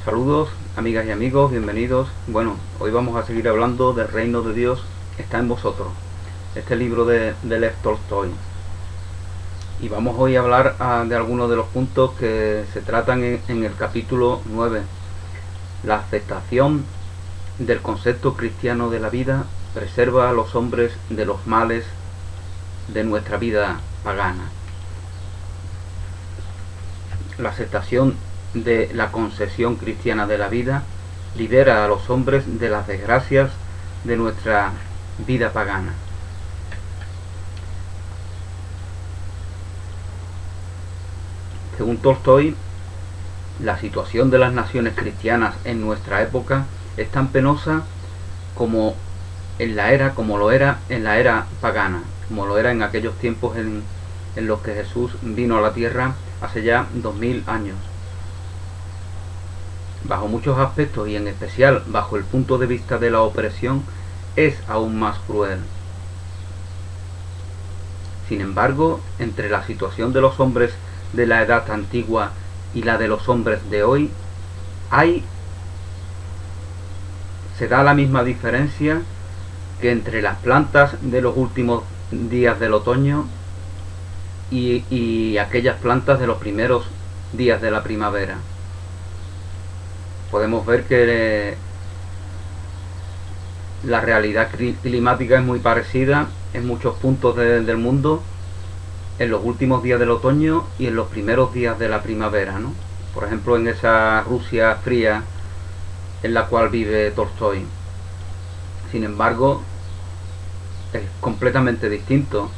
Saludos, amigas y amigos, bienvenidos. Bueno, hoy vamos a seguir hablando del reino de Dios está en vosotros. Este libro de Lev Tolstoy. Y vamos hoy a hablar de algunos de los puntos que se tratan en el capítulo 9. La aceptación del concepto cristiano de la vida preserva a los hombres de los males de nuestra vida pagana. La aceptación de la concesión cristiana de la vida libera a los hombres de las desgracias de nuestra vida pagana. Según Tolstoy, la situación de las naciones cristianas en nuestra época es tan penosa como lo era en la era pagana, como lo era en aquellos tiempos en los que Jesús vino a la tierra hace ya 2000 años. Bajo muchos aspectos y en especial bajo el punto de vista de la opresión, es aún más cruel. Sin embargo, entre la situación de los hombres de la edad antigua y la de los hombres de hoy, se da la misma diferencia que entre las plantas de los últimos días del otoño y aquellas plantas de los primeros días de la primavera. Podemos ver que la realidad climática es muy parecida en muchos puntos del mundo, en los últimos días del otoño y en los primeros días de la primavera, ¿no? Por ejemplo, en esa Rusia fría en la cual vive Tolstoy. Sin embargo, es completamente distinto.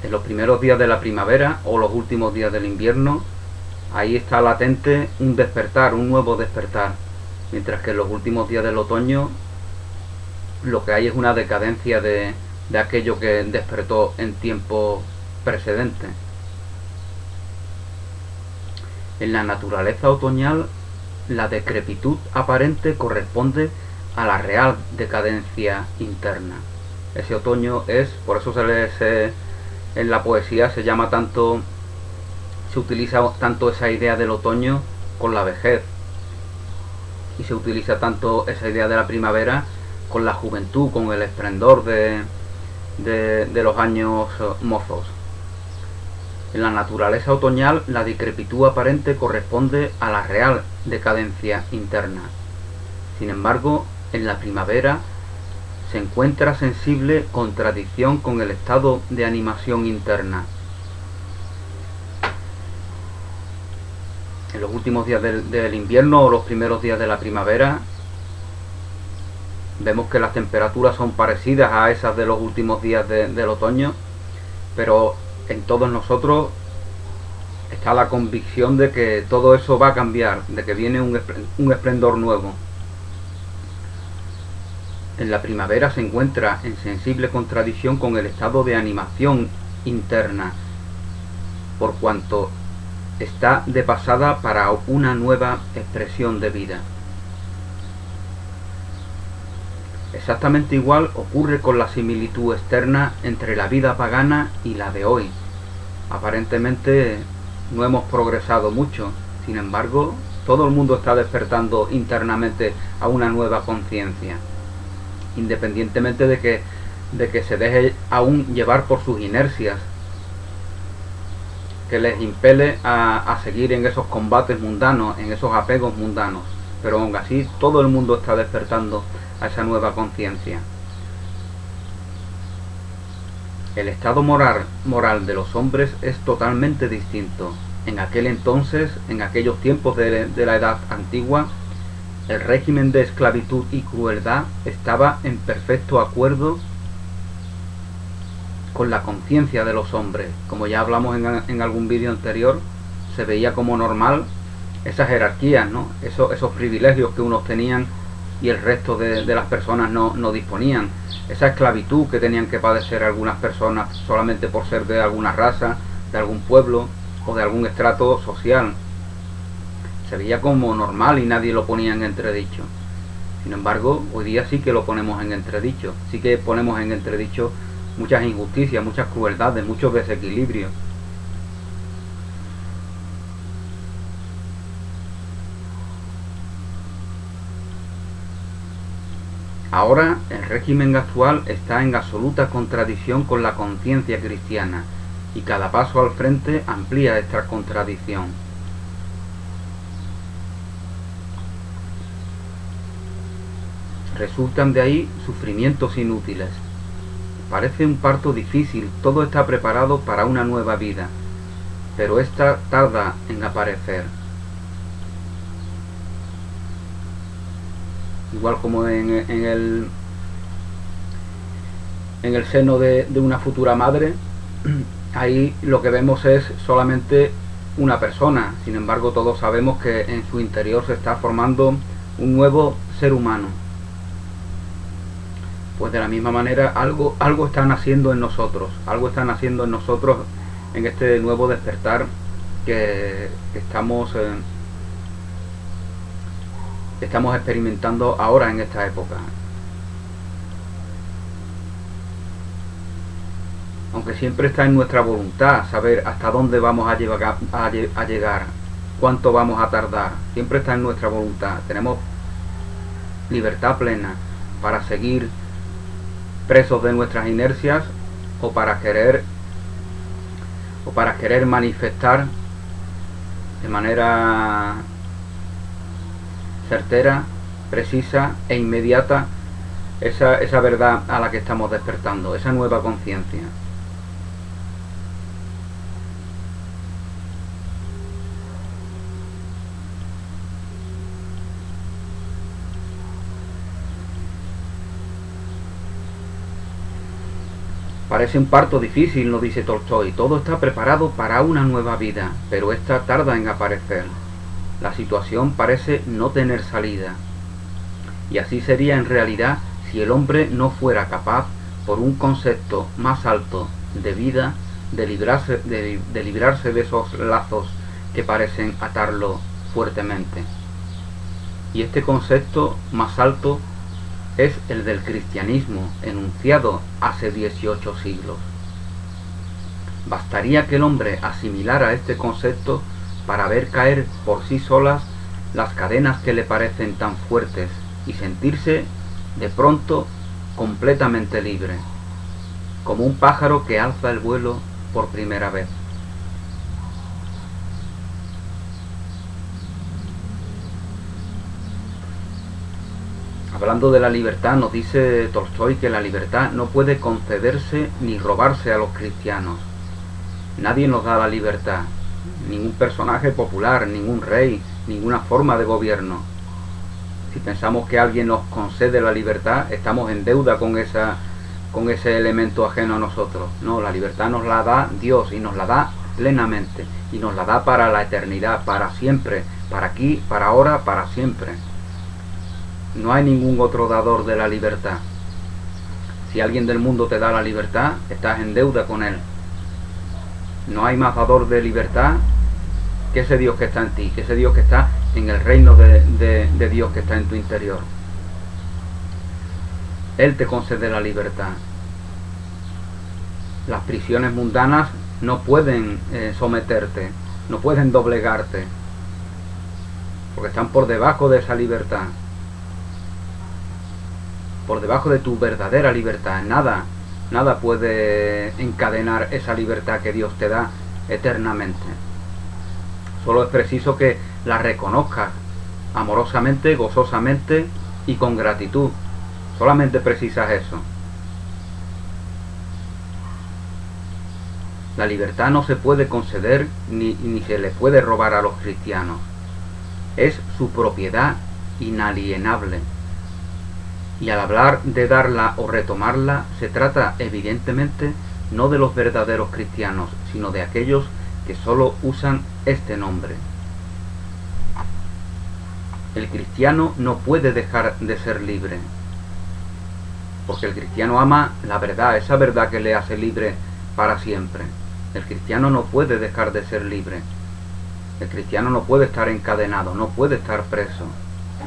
En los primeros días de la primavera o los últimos días del invierno, ahí está latente un despertar, un nuevo despertar, mientras que en los últimos días del otoño lo que hay es una decadencia de aquello que despertó en tiempos precedentes. En la naturaleza otoñal, la decrepitud aparente corresponde a la real decadencia interna. Ese otoño es, por eso en la poesía se utiliza tanto esa idea del otoño con la vejez, y se utiliza tanto esa idea de la primavera con la juventud, con el esplendor de los años mozos. En la naturaleza otoñal, la decrepitud aparente corresponde a la real decadencia interna. Sin embargo, en la primavera se encuentra sensible contradicción con el estado de animación interna. En los últimos días del invierno o los primeros días de la primavera, vemos que las temperaturas son parecidas a esas de los últimos días del otoño, pero en todos nosotros está la convicción de que todo eso va a cambiar, de que viene un esplendor nuevo. En la primavera se encuentra en sensible contradicción con el estado de animación interna, por cuanto está de pasada para una nueva expresión de vida. Exactamente igual ocurre con la similitud externa entre la vida pagana y la de hoy. Aparentemente no hemos progresado mucho, sin embargo, todo el mundo está despertando internamente a una nueva conciencia, independientemente de que se deje aún llevar por sus inercias, que les impele a seguir en esos combates mundanos, en esos apegos mundanos. Pero aún así, todo el mundo está despertando a esa nueva conciencia. El estado moral de los hombres es totalmente distinto. En aquel entonces, en aquellos tiempos de la edad antigua, el régimen de esclavitud y crueldad estaba en perfecto acuerdo con la conciencia de los hombres. Como ya hablamos en algún vídeo anterior, se veía como normal esas jerarquías, ¿no? Esos privilegios que unos tenían y el resto de las personas no disponían. Esa esclavitud que tenían que padecer algunas personas solamente por ser de alguna raza, de algún pueblo o de algún estrato social. Se veía como normal y nadie lo ponía en entredicho. Sin embargo, hoy día sí que lo ponemos en entredicho. Sí que ponemos en entredicho muchas injusticias, muchas crueldades, muchos desequilibrios. Ahora el régimen actual está en absoluta contradicción con la conciencia cristiana y cada paso al frente amplía esta contradicción. Resultan de ahí sufrimientos inútiles. Parece un parto difícil, todo está preparado para una nueva vida, pero esta tarda en aparecer. Igual como en el seno de una futura madre, ahí lo que vemos es solamente una persona. Sin embargo, todos sabemos que en su interior se está formando un nuevo ser humano. Pues de la misma manera algo está naciendo en nosotros, en este nuevo despertar que estamos experimentando ahora en esta época. Aunque siempre está en nuestra voluntad saber hasta dónde vamos a llegar, cuánto vamos a tardar, siempre está en nuestra voluntad. Tenemos libertad plena para seguir presos de nuestras inercias o para querer manifestar de manera certera, precisa e inmediata esa verdad a la que estamos despertando, esa nueva conciencia. Parece un parto difícil, nos dice Tolstói. Todo está preparado para una nueva vida, pero esta tarda en aparecer. La situación parece no tener salida. Y así sería en realidad si el hombre no fuera capaz, por un concepto más alto de vida, de librarse de esos lazos que parecen atarlo fuertemente. Y este concepto más alto es el del cristianismo, enunciado hace 18 siglos. Bastaría que el hombre asimilara este concepto para ver caer por sí solas las cadenas que le parecen tan fuertes y sentirse de pronto completamente libre, como un pájaro que alza el vuelo por primera vez. Hablando de la libertad, nos dice Tolstói que la libertad no puede concederse ni robarse a los cristianos. Nadie nos da la libertad, ningún personaje popular, ningún rey, ninguna forma de gobierno. Si pensamos que alguien nos concede la libertad, estamos en deuda con ese elemento ajeno a nosotros. No, la libertad nos la da Dios y nos la da plenamente y nos la da para la eternidad, para siempre, para aquí, para ahora, para siempre. No hay ningún otro dador de la libertad. Si alguien del mundo te da la libertad, estás en deuda con él. No hay más dador de libertad que ese Dios que está en ti, que ese Dios que está en el reino de Dios que está en tu interior. Él te concede la libertad. Las prisiones mundanas no pueden someterte, no pueden doblegarte, porque están por debajo de esa libertad, por debajo de tu verdadera libertad. Nada puede encadenar esa libertad que Dios te da eternamente. Solo es preciso que la reconozcas amorosamente, gozosamente y con gratitud. Solamente precisas eso. La libertad no se puede conceder ni se le puede robar a los cristianos. Es su propiedad inalienable. Y al hablar de darla o retomarla, se trata evidentemente no de los verdaderos cristianos, sino de aquellos que solo usan este nombre. El cristiano no puede dejar de ser libre, porque el cristiano ama la verdad, esa verdad que le hace libre para siempre. El cristiano no puede dejar de ser libre. El cristiano no puede estar encadenado, no puede estar preso.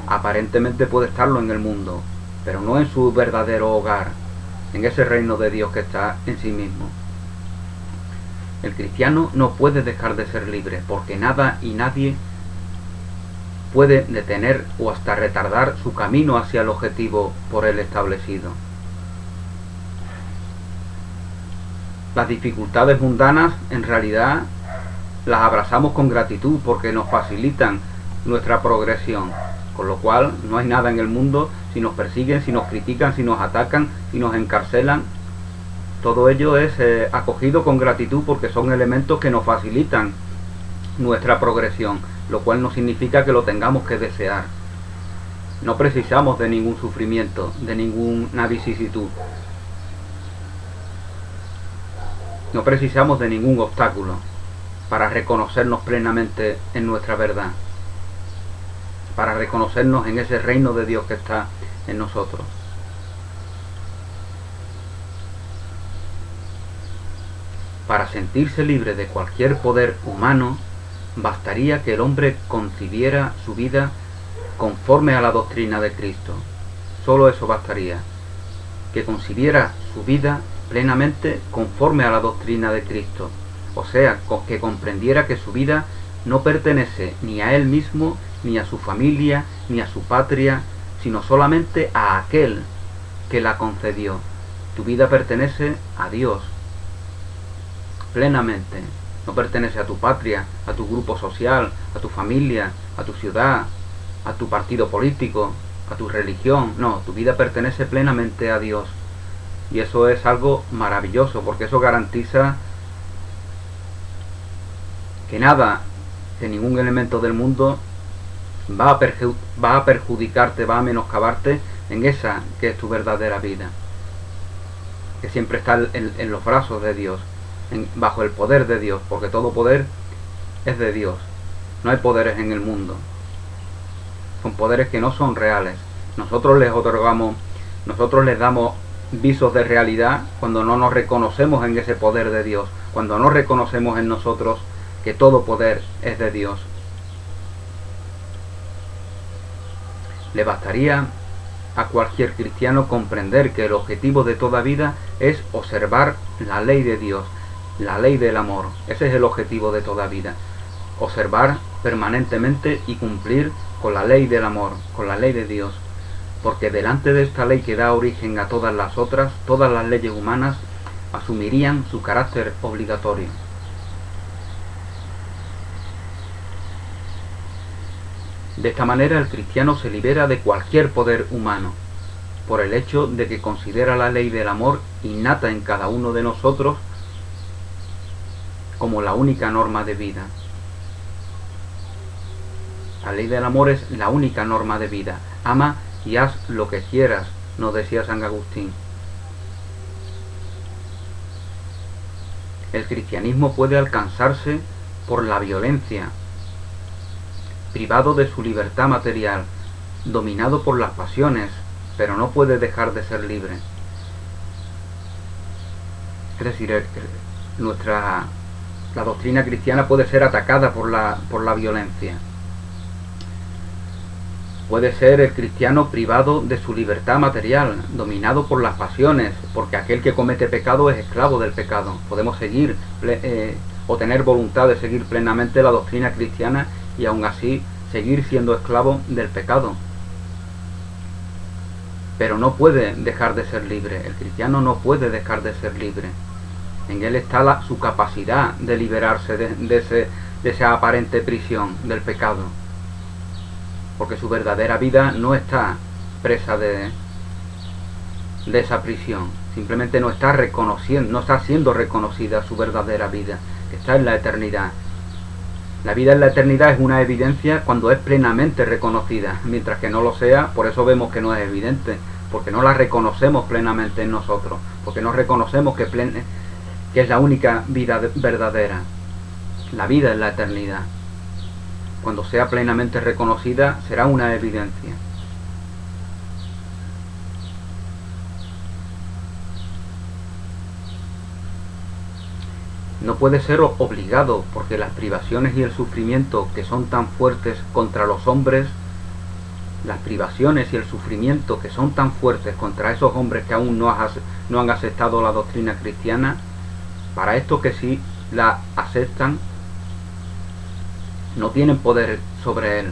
Aparentemente puede estarlo en el mundo, pero no en su verdadero hogar, en ese reino de Dios que está en sí mismo. El cristiano no puede dejar de ser libre, porque nada y nadie puede detener o hasta retardar su camino hacia el objetivo por él establecido. Las dificultades mundanas en realidad las abrazamos con gratitud porque nos facilitan nuestra progresión, con lo cual no hay nada en el mundo, si nos persiguen, si nos critican, si nos atacan, si nos encarcelan, todo ello es acogido con gratitud porque son elementos que nos facilitan nuestra progresión, lo cual no significa que lo tengamos que desear. No precisamos de ningún sufrimiento, de ninguna vicisitud. No precisamos de ningún obstáculo para reconocernos plenamente en nuestra verdad, para reconocernos en ese reino de Dios que está en nosotros. Para sentirse libre de cualquier poder humano, bastaría que el hombre concibiera su vida conforme a la doctrina de Cristo. Solo eso bastaría, que concibiera su vida plenamente conforme a la doctrina de Cristo, o sea, que comprendiera que su vida no pertenece ni a él mismo, ni a su familia, ni a su patria, sino solamente a aquel que la concedió. Tu vida pertenece a Dios, plenamente. No pertenece a tu patria, a tu grupo social, a tu familia, a tu ciudad, a tu partido político, a tu religión. No, tu vida pertenece plenamente a Dios. Y eso es algo maravilloso, porque eso garantiza que nada, que ningún elemento del mundo va a perjudicarte, va a menoscabarte en esa que es tu verdadera vida, que siempre está en los brazos de Dios, bajo el poder de Dios, porque todo poder es de Dios. No hay poderes en el mundo, son poderes que no son reales. Nosotros les damos visos de realidad cuando no nos reconocemos en ese poder de Dios, cuando no reconocemos en nosotros que todo poder es de Dios. Le bastaría a cualquier cristiano comprender que el objetivo de toda vida es observar la ley de Dios, la ley del amor. Ese es el objetivo de toda vida, observar permanentemente y cumplir con la ley del amor, con la ley de Dios, porque delante de esta ley que da origen a todas las otras, todas las leyes humanas asumirían su carácter obligatorio. De esta manera el cristiano se libera de cualquier poder humano, por el hecho de que considera la ley del amor innata en cada uno de nosotros como la única norma de vida. La ley del amor es la única norma de vida. Ama y haz lo que quieras, nos decía San Agustín. El cristianismo puede alcanzarse por la violencia, privado de su libertad material, dominado por las pasiones, pero no puede dejar de ser libre. Es decir, la doctrina cristiana puede ser atacada por la violencia. Puede ser el cristiano privado de su libertad material, dominado por las pasiones, porque aquel que comete pecado es esclavo del pecado. Podemos seguir o tener voluntad de seguir plenamente la doctrina cristiana y aún así seguir siendo esclavo del pecado. Pero no puede dejar de ser libre. El cristiano no puede dejar de ser libre. En él está su capacidad de liberarse de esa aparente prisión del pecado, porque su verdadera vida no está presa de esa prisión. Simplemente no está siendo reconocida su verdadera vida, que está en la eternidad. La vida en la eternidad es una evidencia cuando es plenamente reconocida, mientras que no lo sea, por eso vemos que no es evidente, porque no la reconocemos plenamente en nosotros, porque no reconocemos que es la única vida verdadera. La vida en la eternidad, cuando sea plenamente reconocida, será una evidencia. No puede ser obligado, porque las privaciones y el sufrimiento que son tan fuertes contra los hombres, las privaciones y el sufrimiento que son tan fuertes contra esos hombres que aún no han aceptado la doctrina cristiana, para estos que sí la aceptan, no tienen poder sobre él,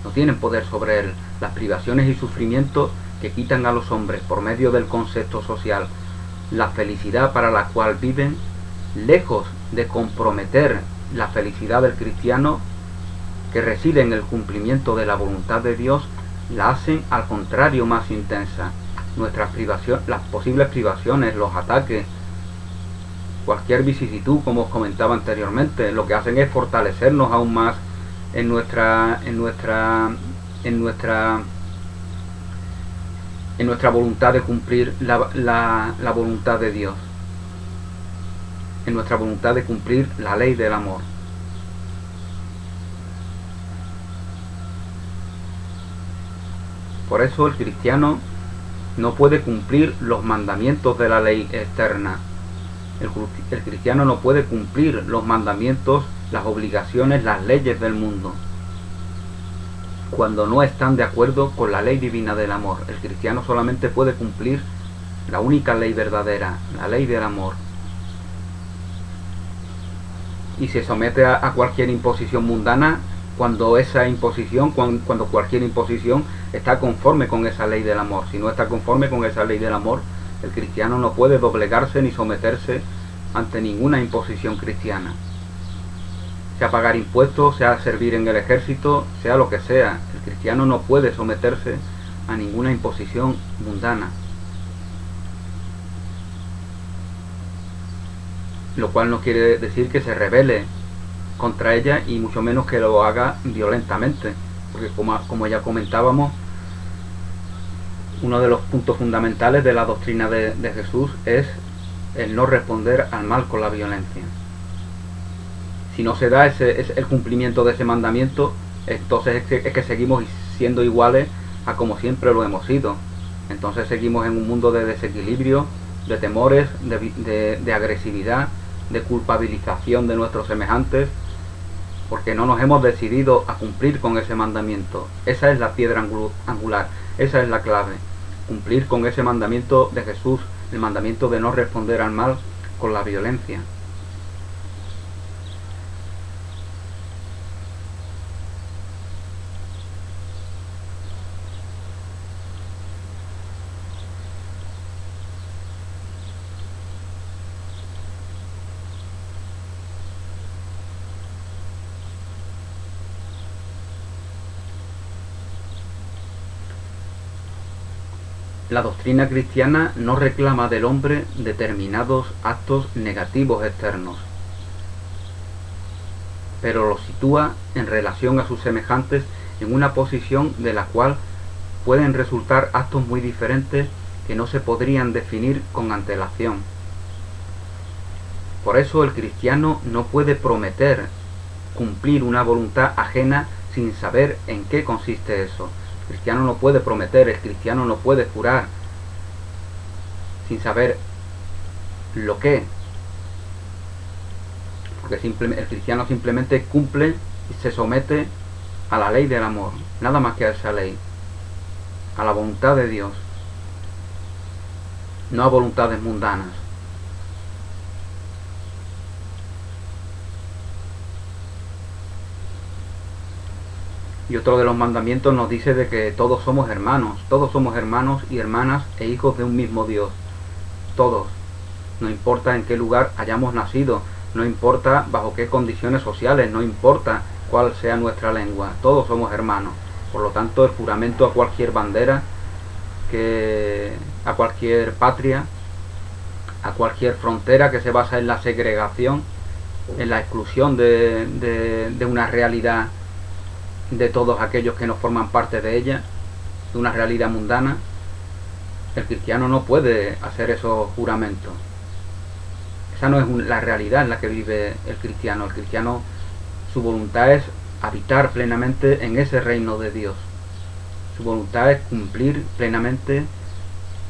no tienen poder sobre él. Las privaciones y sufrimientos que quitan a los hombres por medio del concepto social la felicidad para la cual viven, lejos de comprometer la felicidad del cristiano que reside en el cumplimiento de la voluntad de Dios, la hacen al contrario más intensa. Nuestras privaciones, las posibles privaciones, los ataques, cualquier vicisitud, como os comentaba anteriormente, lo que hacen es fortalecernos aún más en nuestra voluntad de cumplir la voluntad de Dios, en nuestra voluntad de cumplir la ley del amor. Por eso el cristiano no puede cumplir los mandamientos de la ley externa. El cristiano no puede cumplir los mandamientos, las obligaciones, las leyes del mundo, cuando no están de acuerdo con la ley divina del amor. El cristiano solamente puede cumplir la única ley verdadera, la ley del amor. Y se somete a cualquier imposición mundana cuando esa imposición, cuando cualquier imposición está conforme con esa ley del amor. Si no está conforme con esa ley del amor, el cristiano no puede doblegarse ni someterse ante ninguna imposición cristiana. Sea pagar impuestos, sea servir en el ejército, sea lo que sea, el cristiano no puede someterse a ninguna imposición mundana. Lo cual no quiere decir que se rebele contra ella, y mucho menos que lo haga violentamente, porque como ya comentábamos, uno de los puntos fundamentales de la doctrina de Jesús es el no responder al mal con la violencia. Si no se da el cumplimiento de ese mandamiento, entonces es que seguimos siendo iguales a como siempre lo hemos sido. Entonces seguimos en un mundo de desequilibrio, de temores, de agresividad, de culpabilización de nuestros semejantes, porque no nos hemos decidido a cumplir con ese mandamiento. Esa es la piedra angular, esa es la clave. Cumplir con ese mandamiento de Jesús, el mandamiento de no responder al mal con la violencia. La doctrina cristiana no reclama del hombre determinados actos negativos externos, pero los sitúa en relación a sus semejantes en una posición de la cual pueden resultar actos muy diferentes que no se podrían definir con antelación. Por eso el cristiano no puede prometer cumplir una voluntad ajena sin saber en qué consiste eso. El cristiano no puede prometer, el cristiano no puede jurar sin saber lo que, porque el cristiano simplemente cumple y se somete a la ley del amor, nada más que a esa ley, a la voluntad de Dios, no a voluntades mundanas. Y otro de los mandamientos nos dice de que todos somos hermanos y hermanas e hijos de un mismo Dios. Todos. No importa en qué lugar hayamos nacido, no importa bajo qué condiciones sociales, no importa cuál sea nuestra lengua, todos somos hermanos. Por lo tanto, el juramento a cualquier bandera, a cualquier patria, a cualquier frontera que se basa en la segregación, en la exclusión de una realidad de todos aquellos que no forman parte de ella, de una realidad mundana, el cristiano no puede hacer esos juramentos. Esa no es la realidad en la que vive el cristiano. El cristiano, su voluntad es habitar plenamente en ese reino de Dios. Su voluntad es cumplir plenamente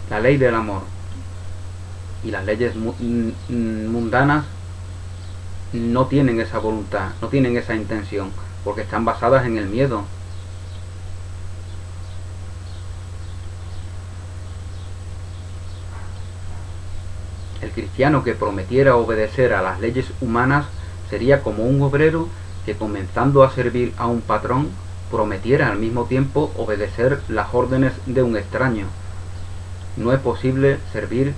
la ley del amor. Y las leyes mundanas no tienen esa voluntad, no tienen esa intención, porque están basadas en el miedo. El cristiano que prometiera obedecer a las leyes humanas sería como un obrero que, comenzando a servir a un patrón, prometiera al mismo tiempo obedecer las órdenes de un extraño. No es posible servir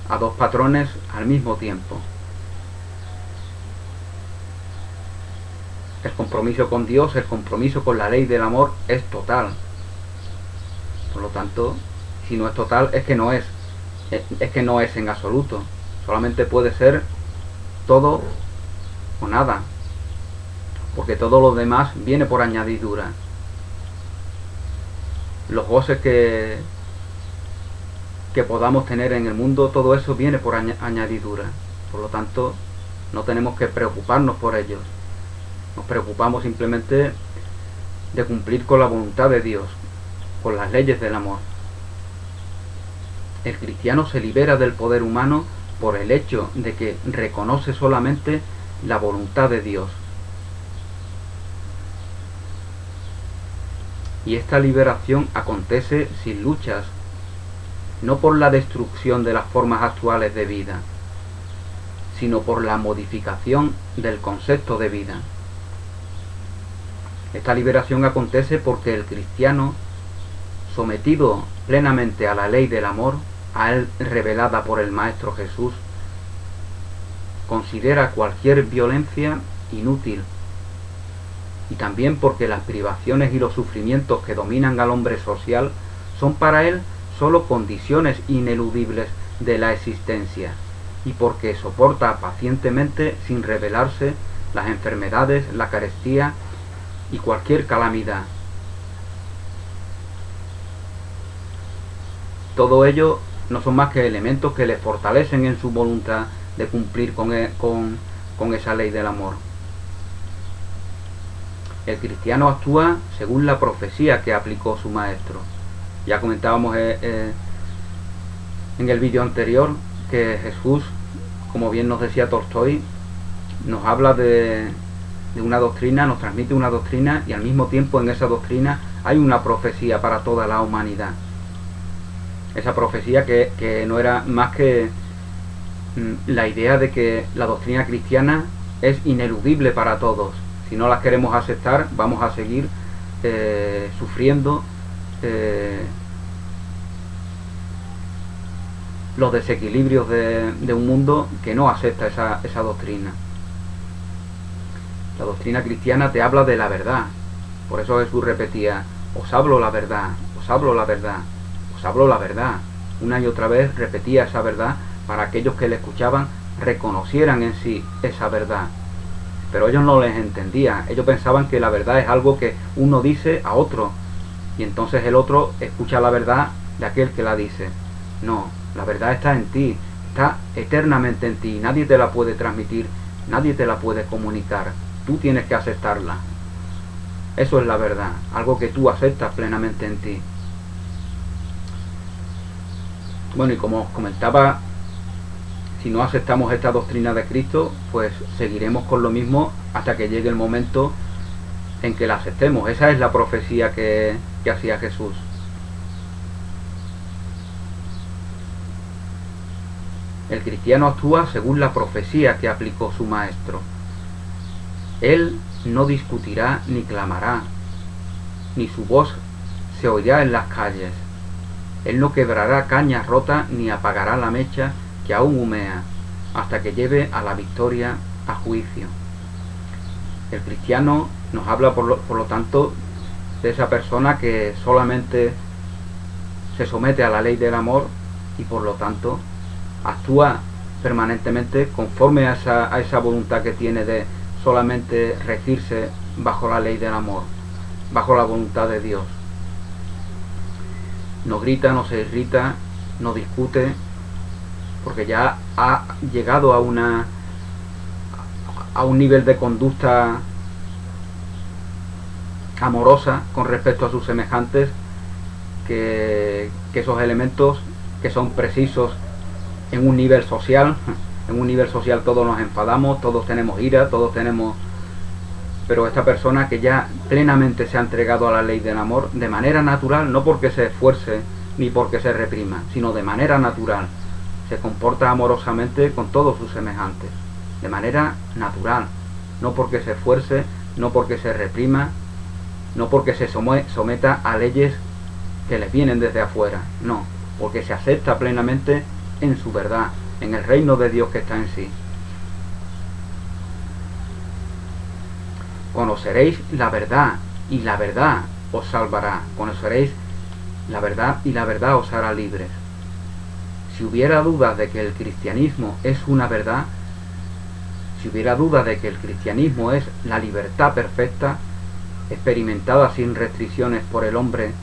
a dos patrones al mismo tiempo. El compromiso con Dios, el compromiso con la ley del amor es total. Por lo tanto, si no es total, es que no es en absoluto. Solamente puede ser todo o nada, porque todo lo demás viene por añadidura. Los goces que podamos tener en el mundo, todo eso viene por añadidura. Por lo tanto, no tenemos que preocuparnos por ellos. Nos preocupamos simplemente de cumplir con la voluntad de Dios, con las leyes del amor. El cristiano se libera del poder humano por el hecho de que reconoce solamente la voluntad de Dios. Y esta liberación acontece sin luchas, no por la destrucción de las formas actuales de vida, sino por la modificación del concepto de vida. Esta liberación acontece porque el cristiano, sometido plenamente a la ley del amor, a él revelada por el Maestro Jesús, considera cualquier violencia inútil, y también porque las privaciones y los sufrimientos que dominan al hombre social son para él solo condiciones ineludibles de la existencia, y porque soporta pacientemente sin rebelarse las enfermedades, la carestía y cualquier calamidad. Todo ello no son más que elementos que le fortalecen en su voluntad de cumplir con esa ley del amor. El cristiano actúa según la profecía que aplicó su maestro. Ya comentábamos en el vídeo anterior que Jesús, como bien nos decía Tolstoy, nos habla de una doctrina, nos transmite una doctrina, y al mismo tiempo en esa doctrina hay una profecía para toda la humanidad. Esa profecía que no era más que la idea de que la doctrina cristiana es ineludible para todos. Si no las queremos aceptar, vamos a seguir sufriendo los desequilibrios de un mundo que no acepta esa doctrina. La doctrina cristiana te habla de la verdad. Por eso Jesús repetía: os hablo la verdad, os hablo la verdad, os hablo la verdad. Una y otra vez repetía esa verdad para aquellos que le escuchaban reconocieran en sí esa verdad. Pero ellos no les entendían. Ellos pensaban que la verdad es algo que uno dice a otro, y entonces el otro escucha la verdad de aquel que la dice. No, la verdad está en ti, está eternamente en ti. Nadie te la puede transmitir, nadie te la puede comunicar. Tú tienes que aceptarla. Eso es la verdad, algo que tú aceptas plenamente en ti. Bueno, y como os comentaba, si no aceptamos esta doctrina de Cristo, pues seguiremos con lo mismo hasta que llegue el momento en que la aceptemos. Esa es la profecía que hacía Jesús. El cristiano actúa según la profecía que aplicó su maestro. Él no discutirá ni clamará, ni su voz se oirá en las calles. Él no quebrará cañas rotas ni apagará la mecha que aún humea, hasta que lleve a la victoria a juicio. El cristiano nos habla por lo tanto de esa persona que solamente se somete a la ley del amor y por lo tanto actúa permanentemente conforme a esa voluntad que tiene de solamente regirse bajo la ley del amor, bajo la voluntad de Dios. No grita, no se irrita, no discute, porque ya ha llegado a un nivel de conducta amorosa con respecto a sus semejantes, que esos elementos que son precisos en un nivel social todos nos enfadamos, todos tenemos ira, pero esta persona que ya plenamente se ha entregado a la ley del amor de manera natural, no porque se esfuerce ni porque se reprima, sino de manera natural, se comporta amorosamente con todos sus semejantes, de manera natural, no porque se esfuerce, no porque se reprima, no porque se someta a leyes que les vienen desde afuera, no, porque se acepta plenamente en su verdad, en el reino de Dios que está en sí. Conoceréis la verdad, y la verdad os salvará. Conoceréis la verdad, y la verdad os hará libres. Si hubiera dudas de que el cristianismo es una verdad, si hubiera duda de que el cristianismo es la libertad perfecta, experimentada sin restricciones por el hombre,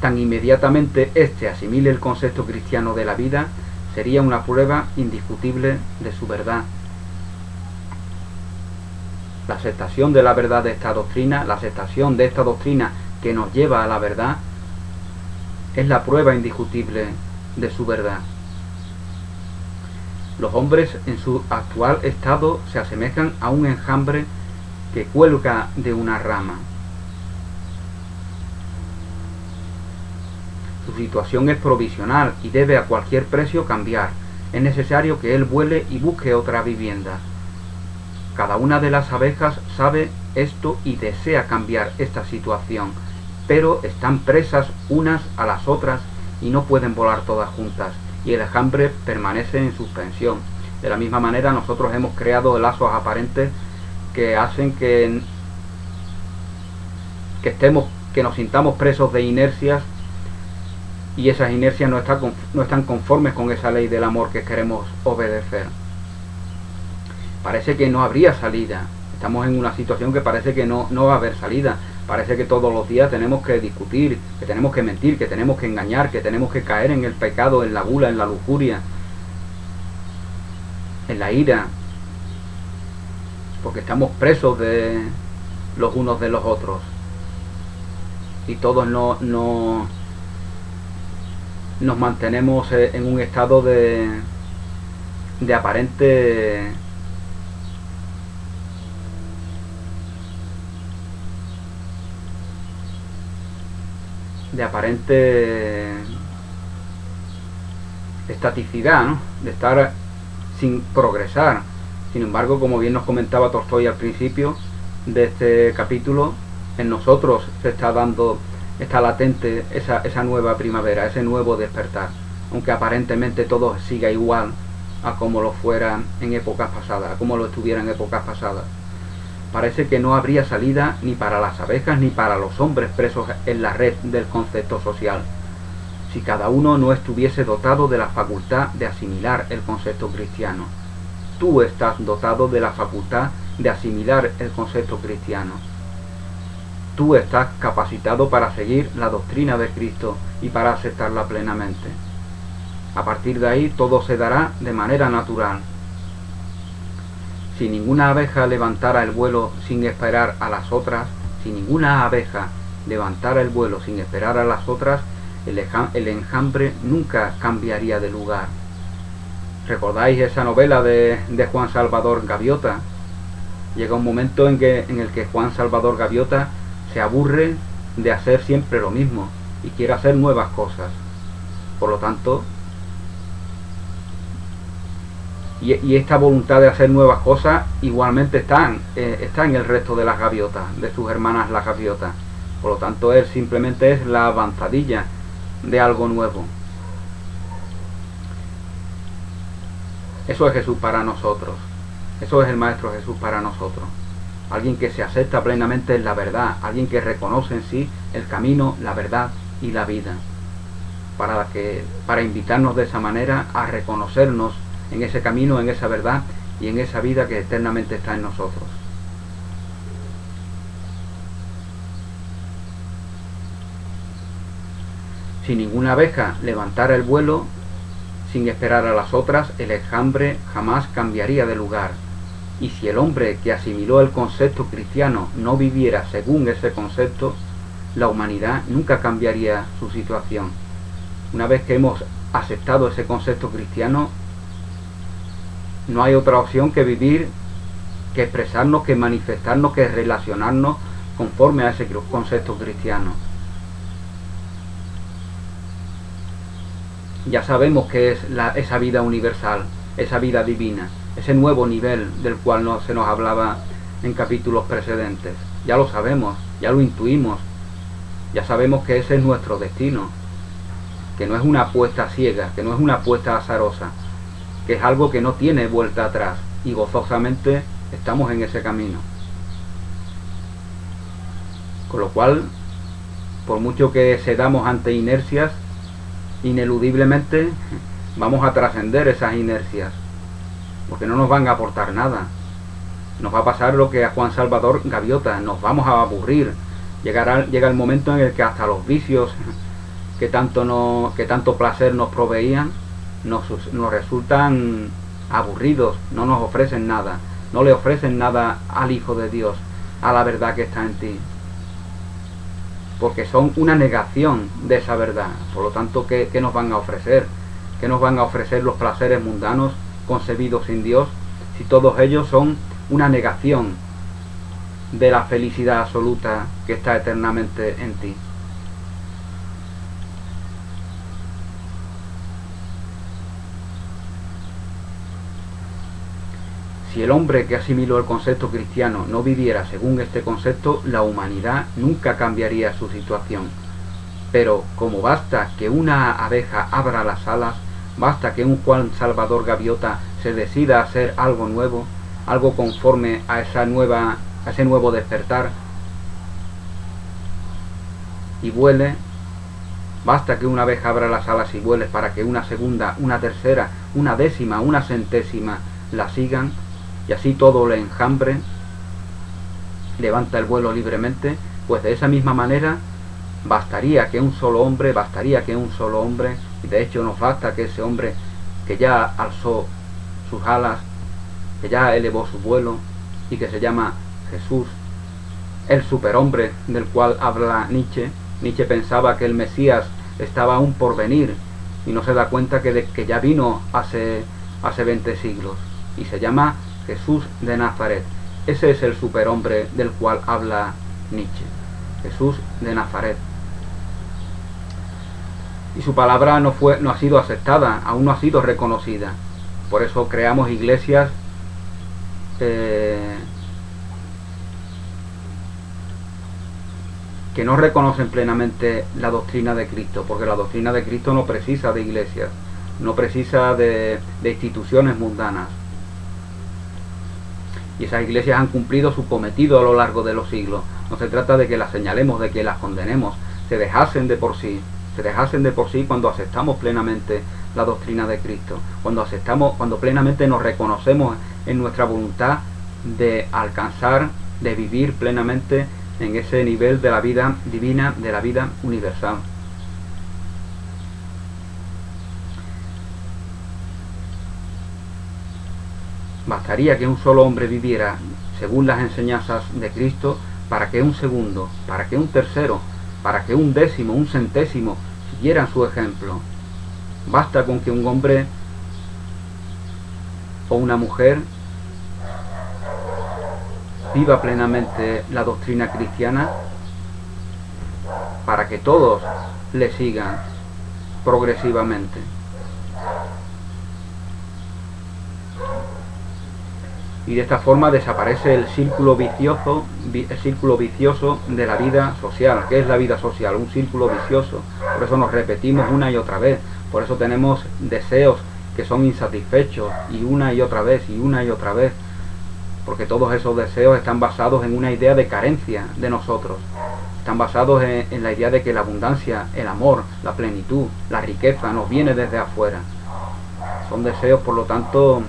tan inmediatamente éste asimile el concepto cristiano de la vida, sería una prueba indiscutible de su verdad. La aceptación de la verdad de esta doctrina, la aceptación de esta doctrina que nos lleva a la verdad, es la prueba indiscutible de su verdad. Los hombres en su actual estado se asemejan a un enjambre que cuelga de una rama. Su situación es provisional y debe a cualquier precio cambiar. Es necesario que él vuele y busque otra vivienda. Cada una de las abejas sabe esto y desea cambiar esta situación, pero están presas unas a las otras y no pueden volar todas juntas, y el enjambre permanece en suspensión. De la misma manera, nosotros hemos creado lazos aparentes que hacen que nos sintamos presos de inercias, y esas inercias no están conformes con esa ley del amor que queremos obedecer. Parece que no habría salida. Estamos en una situación que parece que no va a haber salida. Parece que todos los días tenemos que discutir, que tenemos que mentir, que tenemos que engañar, que tenemos que caer en el pecado, en la gula, en la lujuria, en la ira, porque estamos presos de los unos de los otros, y todos nos mantenemos en un estado de aparente estaticidad, ¿no? De estar sin progresar. Sin embargo, como bien nos comentaba Tolstói al principio de este capítulo, en nosotros está latente esa nueva primavera, ese nuevo despertar, aunque aparentemente todo siga igual a como lo fuera en épocas pasadas, a como lo estuviera en épocas pasadas. Parece que no habría salida ni para las abejas ni para los hombres presos en la red del concepto social, si cada uno no estuviese dotado de la facultad de asimilar el concepto cristiano. Tú estás dotado de la facultad de asimilar el concepto cristiano. Tú estás capacitado para seguir la doctrina de Cristo y para aceptarla plenamente. A partir de ahí todo se dará de manera natural. Si ninguna abeja levantara el vuelo sin esperar a las otras, el enjambre nunca cambiaría de lugar. ¿Recordáis esa novela de Juan Salvador Gaviota? Llega un momento en el que Juan Salvador Gaviota se aburre de hacer siempre lo mismo y quiere hacer nuevas cosas. Por lo tanto, y esta voluntad de hacer nuevas cosas igualmente está en el resto de las gaviotas, de sus hermanas las gaviotas. Por lo tanto, él simplemente es la avanzadilla de algo nuevo. Eso es Jesús para nosotros. Eso es el Maestro Jesús para nosotros. Alguien que se acepta plenamente en la verdad, alguien que reconoce en sí el camino, la verdad y la vida, para invitarnos de esa manera a reconocernos en ese camino, en esa verdad y en esa vida que eternamente está en nosotros. Si ninguna abeja levantara el vuelo sin esperar a las otras, el enjambre jamás cambiaría de lugar. Y si el hombre que asimiló el concepto cristiano no viviera según ese concepto, la humanidad nunca cambiaría su situación. Una vez que hemos aceptado ese concepto cristiano, no hay otra opción que vivir, que expresarnos, que manifestarnos, que relacionarnos conforme a ese concepto cristiano. Ya sabemos que es esa vida universal, esa vida divina, ese nuevo nivel del cual se nos hablaba en capítulos precedentes. Ya lo sabemos, ya lo intuimos, ya sabemos que ese es nuestro destino, que no es una apuesta ciega, que no es una apuesta azarosa, que es algo que no tiene vuelta atrás, y gozosamente estamos en ese camino. Con lo cual, por mucho que cedamos ante inercias, ineludiblemente vamos a trascender esas inercias, porque no nos van a aportar nada. Nos va a pasar lo que a Juan Salvador Gaviota, nos vamos a aburrir. Llega el momento en el que hasta los vicios que tanto placer nos proveían nos resultan aburridos, no nos ofrecen nada, no le ofrecen nada al Hijo de Dios, a la verdad que está en ti, porque son una negación de esa verdad. Por lo tanto, ¿qué nos van a ofrecer? ¿Qué nos van a ofrecer los placeres mundanos concebidos sin Dios, si todos ellos son una negación de la felicidad absoluta que está eternamente en ti? Si el hombre que asimiló el concepto cristiano no viviera según este concepto, la humanidad nunca cambiaría su situación. Pero como basta que una abeja abra las alas, basta que un Juan Salvador Gaviota se decida a hacer algo nuevo, algo conforme a ese nuevo despertar, y vuele, basta que una abeja abra las alas y vuele para que una segunda, una tercera, una décima, una centésima la sigan, y así todo le enjambre, levanta el vuelo libremente. Pues de esa misma manera bastaría que un solo hombre, y de hecho nos basta que ese hombre que ya alzó sus alas, que ya elevó su vuelo y que se llama Jesús, el superhombre del cual habla Nietzsche. Nietzsche pensaba que el Mesías estaba aún por venir y no se da cuenta que ya vino hace 20 siglos, y se llama Jesús de Nazaret. Ese es el superhombre del cual habla Nietzsche, Jesús de Nazaret. Y su palabra no ha sido aceptada, aún no ha sido reconocida. Por eso creamos iglesias que no reconocen plenamente la doctrina de Cristo, porque la doctrina de Cristo no precisa de iglesias, no precisa de instituciones mundanas. Y esas iglesias han cumplido su cometido a lo largo de los siglos. No se trata de que las señalemos, de que las condenemos, se dejasen de por sí cuando aceptamos plenamente la doctrina de Cristo, cuando plenamente nos reconocemos en nuestra voluntad de alcanzar, de vivir plenamente en ese nivel de la vida divina, de la vida universal. Bastaría que un solo hombre viviera según las enseñanzas de Cristo para que un segundo, para que un tercero, para que un décimo, un centésimo siguieran su ejemplo. Basta con que un hombre o una mujer viva plenamente la doctrina cristiana para que todos le sigan progresivamente. Y de esta forma desaparece el círculo vicioso de la vida social. ¿Qué es la vida social? Un círculo vicioso. Por eso nos repetimos una y otra vez. Por eso tenemos deseos que son insatisfechos, y una y otra vez, porque todos esos deseos están basados en una idea de carencia de nosotros. Están basados en la idea de que la abundancia, el amor, la plenitud, la riqueza nos viene desde afuera. Son deseos, por lo tanto,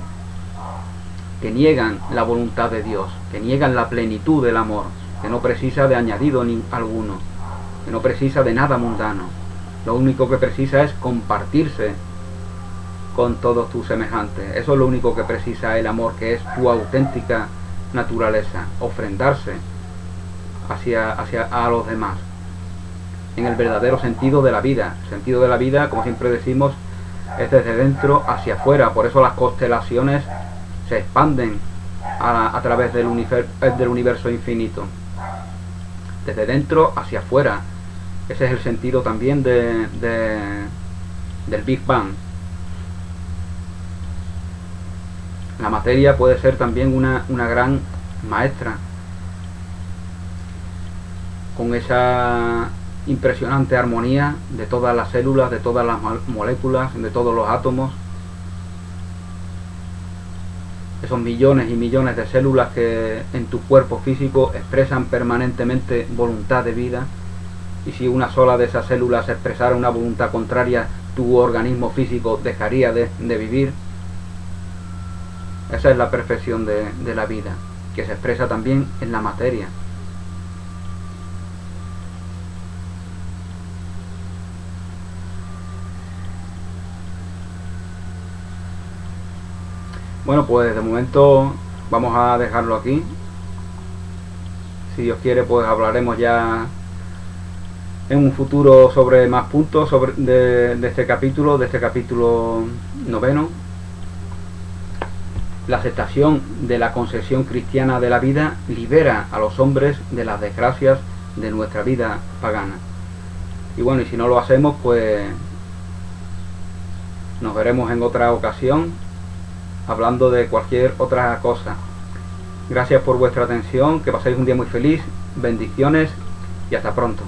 que niegan la voluntad de Dios, que niegan la plenitud del amor, que no precisa de añadido alguno, que no precisa de nada mundano. Lo único que precisa es compartirse con todos tus semejantes. Eso es lo único que precisa el amor, que es tu auténtica naturaleza, ofrendarse a los demás, en el verdadero sentido de la vida. El sentido de la vida, como siempre decimos, es desde dentro hacia afuera. Por eso las constelaciones se expanden a través del universo infinito, desde dentro hacia afuera. Ese es el sentido también del Big Bang. La materia puede ser también una gran maestra, con esa impresionante armonía de todas las células, de todas las moléculas, de todos los átomos, esos millones y millones de células que en tu cuerpo físico expresan permanentemente voluntad de vida, y si una sola de esas células expresara una voluntad contraria, tu organismo físico dejaría de vivir. Esa es la perfección de la vida, que se expresa también en la materia. Bueno, pues de momento vamos a dejarlo aquí. Si Dios quiere, pues hablaremos ya en un futuro sobre más puntos de este capítulo 9. La aceptación de la concepción cristiana de la vida libera a los hombres de las desgracias de nuestra vida pagana. Y bueno, y si no lo hacemos, pues nos veremos en otra ocasión hablando de cualquier otra cosa. Gracias por vuestra atención, que paséis un día muy feliz, bendiciones y hasta pronto.